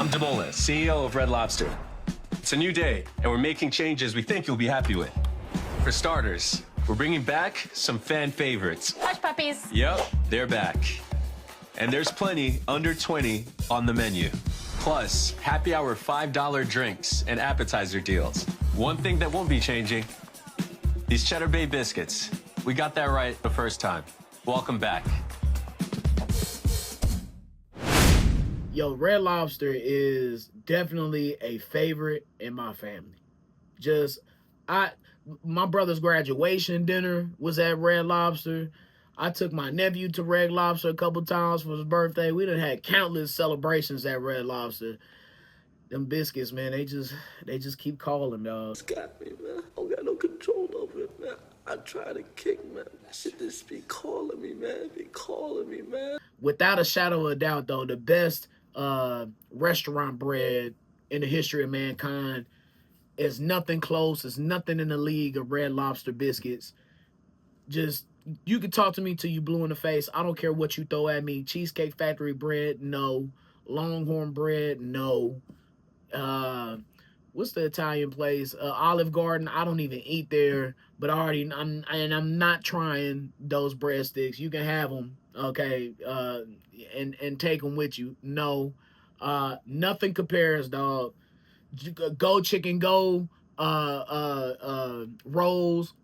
I'm Demola, CEO of Red Lobster. It's a new day, and we're making changes we think you'll be happy with. For starters, we're bringing back some fan favorites. Hush puppies. Yep, they're back. And there's plenty under 20 on the menu. Plus, happy hour $5 drinks and appetizer deals. One thing that won't be changing, these Cheddar Bay biscuits. We got that right the first time. Welcome back. Yo, Red Lobster is definitely a favorite in my family. My brother's graduation dinner was at Red Lobster. I took my nephew to Red Lobster a couple times for his birthday. We done had countless celebrations at Red Lobster. Them biscuits, man, they just keep calling, dog. It's got me, man. I don't got no control over it, man. I try to kick, man. That shit just be calling me, man. Be calling me, man. Without a shadow of a doubt, though, the best restaurant bread in the history of mankind is nothing close. It's nothing in the league of Red Lobster biscuits. Just, you can talk to me till you blue in the face. I don't care what you throw at me. Cheesecake Factory bread, no. Longhorn bread, no. What's the Italian place? Olive Garden. I don't even eat there, but I'm not trying those breadsticks. You can have them, okay, and take them with you. No, nothing compares, dog. Go Chicken Go rolls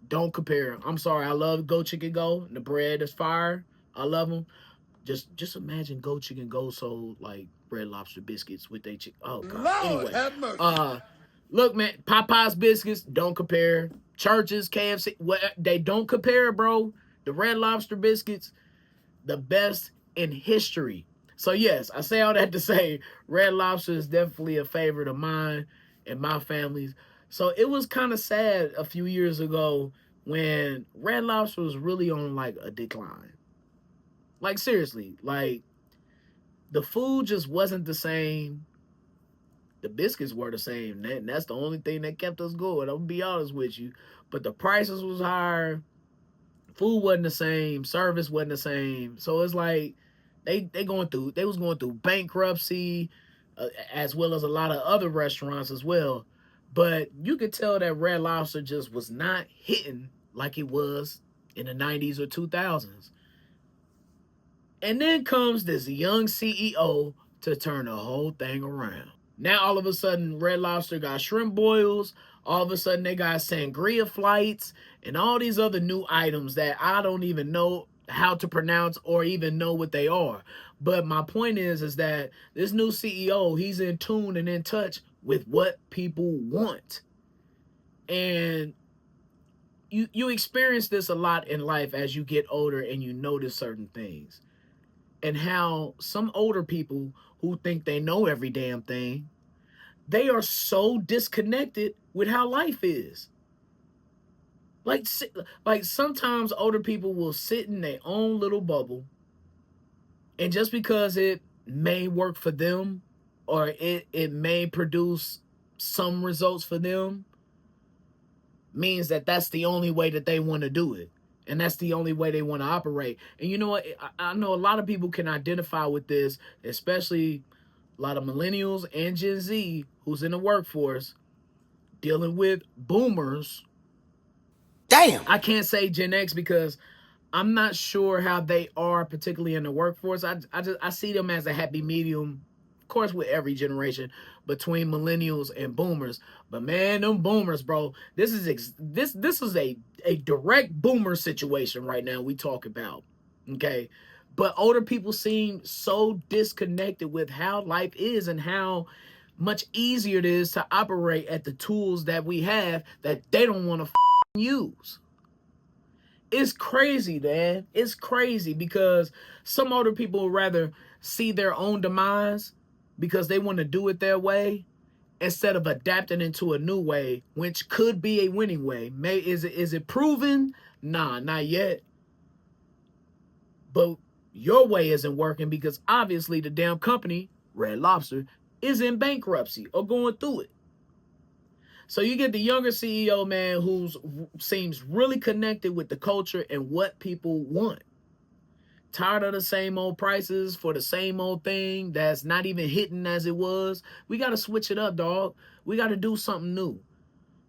don't compare. I'm sorry, I love Go Chicken Go. The bread is fire. I love them. Just imagine Go Chicken Go sold like Red Lobster biscuits with they chicken. Oh God. Lord, anyway, have mercy. Look, man, Popeye's biscuits don't compare. Church's, KFC, they don't compare, bro. The Red Lobster biscuits, the best in history. So yes, I say all that to say Red Lobster is definitely a favorite of mine and my family's. So it was kind of sad a few years ago when Red Lobster was really on like a decline. Like seriously, like the food just wasn't the same. The biscuits were the same. And that's the only thing that kept us going. I'm gonna be honest with you. But the prices was higher. Food wasn't the same. Service wasn't the same. So it's like they was going through bankruptcy, as well as a lot of other restaurants as well. But you could tell that Red Lobster just was not hitting like it was in the 90s or 2000s. And then comes this young CEO to turn the whole thing around. Now, all of a sudden, Red Lobster got shrimp boils. All of a sudden, they got sangria flights and all these other new items that I don't even know how to pronounce or even know what they are. But my point is that this new CEO, he's in tune and in touch with what people want. And you experience this a lot in life as you get older and you notice certain things. And how some older people who think they know every damn thing, they are so disconnected with how life is. Like sometimes older people will sit in their own little bubble, and just because it may work for them or it may produce some results for them means that that's the only way that they want to do it. And that's the only way they want to operate. And you know what? I know a lot of people can identify with this, especially a lot of millennials and Gen Z who's in the workforce dealing with boomers. Damn. I can't say Gen X because I'm not sure how they are particularly in the workforce. I see them as a happy medium, of course, with every generation between millennials and boomers. But man, them boomers, bro, this is a direct boomer situation right now we talk about, okay? But older people seem so disconnected with how life is and how much easier it is to operate at the tools that we have that they don't want to use. It's crazy, man. It's crazy because some older people would rather see their own demise because they want to do it their way instead of adapting into a new way, which could be a winning way. Is it proven? Nah, not yet. But your way isn't working because obviously the damn company, Red Lobster, is in bankruptcy or going through it. So you get the younger CEO, man, who seems really connected with the culture and what people want. Tired of the same old prices for the same old thing that's not even hitting as it was. We got to switch it up, dog. We got to do something new.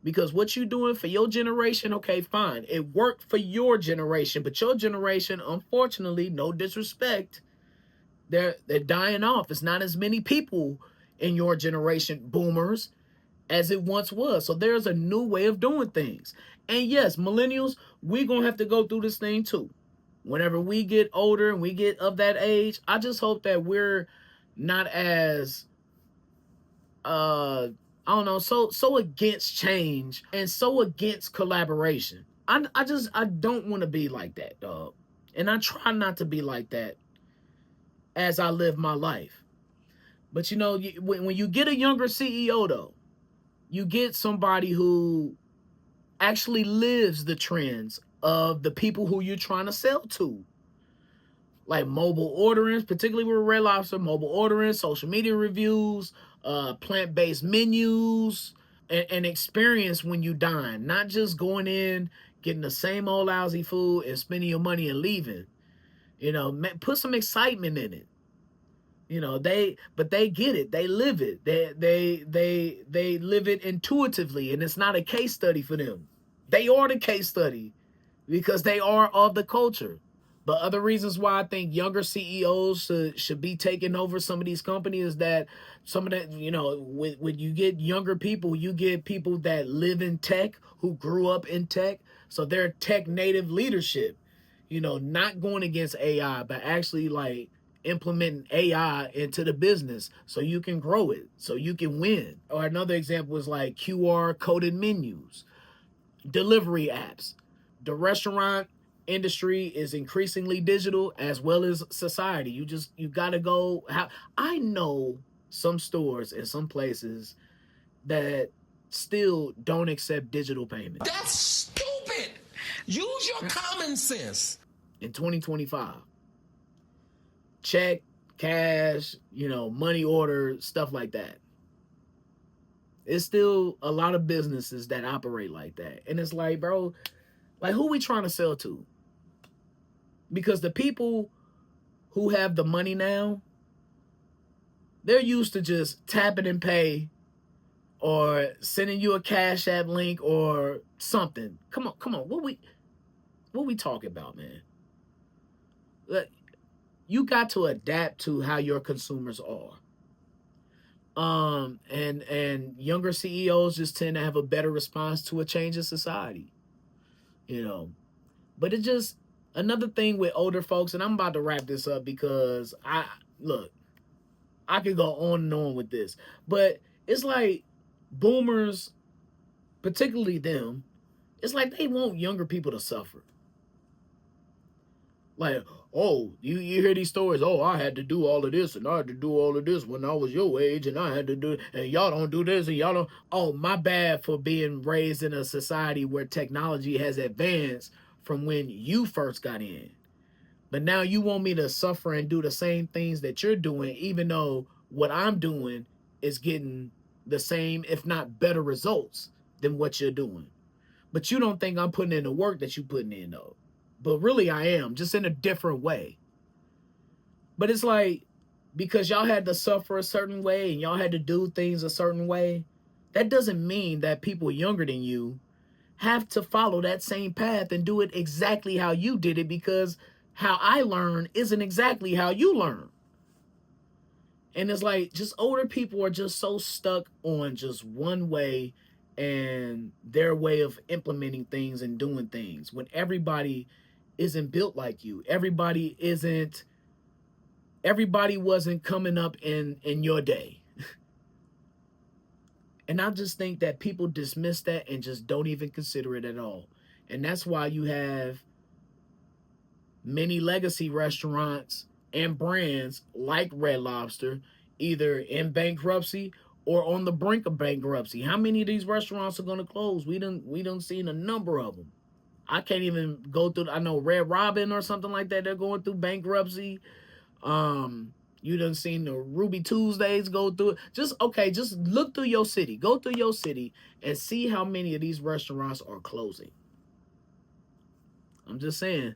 Because what you doing for your generation, okay, fine. It worked for your generation, but your generation, unfortunately, no disrespect, they're dying off. It's not as many people in your generation, boomers, as it once was. So there's a new way of doing things. And yes, millennials, we're going to have to go through this thing too. Whenever we get older and we get of that age, I just hope that we're not as I don't know, so against change and so against collaboration. I don't want to be like that, dog. And I try not to be like that as I live my life. But you know, when you get a younger CEO though, you get somebody who actually lives the trends of the people who you're trying to sell to. Like mobile ordering, particularly with Red Lobster, mobile ordering, social media reviews, plant-based menus, and experience when you dine. Not just going in, getting the same old lousy food and spending your money and leaving. You know, put some excitement in it. You know, they get it. They live it. They live it intuitively, and it's not a case study for them. They are the case study because they are of the culture. But other reasons why I think younger CEOs should be taking over some of these companies is that some of that, you know, when you get younger people, you get people that live in tech, who grew up in tech. So they're tech native leadership, you know, not going against AI, but actually like implementing AI into the business so you can grow it, so you can win. Or another example is like QR coded menus, delivery apps. The restaurant industry is increasingly digital as well as society. You got to go. I know some stores and some places that still don't accept digital payment. That's stupid. Use your common sense. In 2025. Check, cash, you know, money order, stuff like that. It's still a lot of businesses that operate like that. And it's like, bro, like who we trying to sell to? Because the people who have the money now, they're used to just tapping and pay or sending you a Cash App link or something. Come on. What we talking about, man? Look, you got to adapt to how your consumers are. And younger CEOs just tend to have a better response to a change in society. You know. But it just another thing with older folks, and I'm about to wrap this up because I could go on and on with this. But it's like boomers, particularly them, it's like they want younger people to suffer. Like, oh, you hear these stories, oh, I had to do all of this and I had to do all of this when I was your age and I had to do, and y'all don't do this and y'all don't, oh, my bad for being raised in a society where technology has advanced from when you first got in. But now you want me to suffer and do the same things that you're doing, even though what I'm doing is getting the same, if not better results than what you're doing. But you don't think I'm putting in the work that you're putting in, though. But really I am, just in a different way. But it's like, because y'all had to suffer a certain way and y'all had to do things a certain way, that doesn't mean that people younger than you have to follow that same path and do it exactly how you did it, because how I learn isn't exactly how you learn. And it's like, just older people are just so stuck on just one way and their way of implementing things and doing things, when everybody isn't built like you. Everybody wasn't coming up in your day. And I just think that people dismiss that and just don't even consider it at all. And that's why you have many legacy restaurants and brands like Red Lobster either in bankruptcy or on the brink of bankruptcy. How many of these restaurants are going to close? We done seen a number of them. I can't even go through. I know Red Robin or something like that, they're going through bankruptcy. You done seen the Ruby Tuesdays go through it. Just look through your city. Go through your city and see how many of these restaurants are closing. I'm just saying.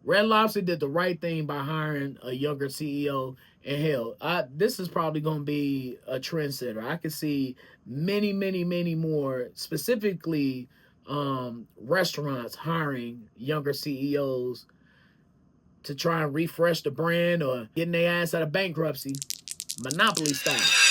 Red Lobster did the right thing by hiring a younger CEO. And hell, this is probably going to be a trendsetter. I could see many, many, many more, specifically restaurants hiring younger CEOs to try and refresh the brand or getting their ass out of bankruptcy, monopoly style.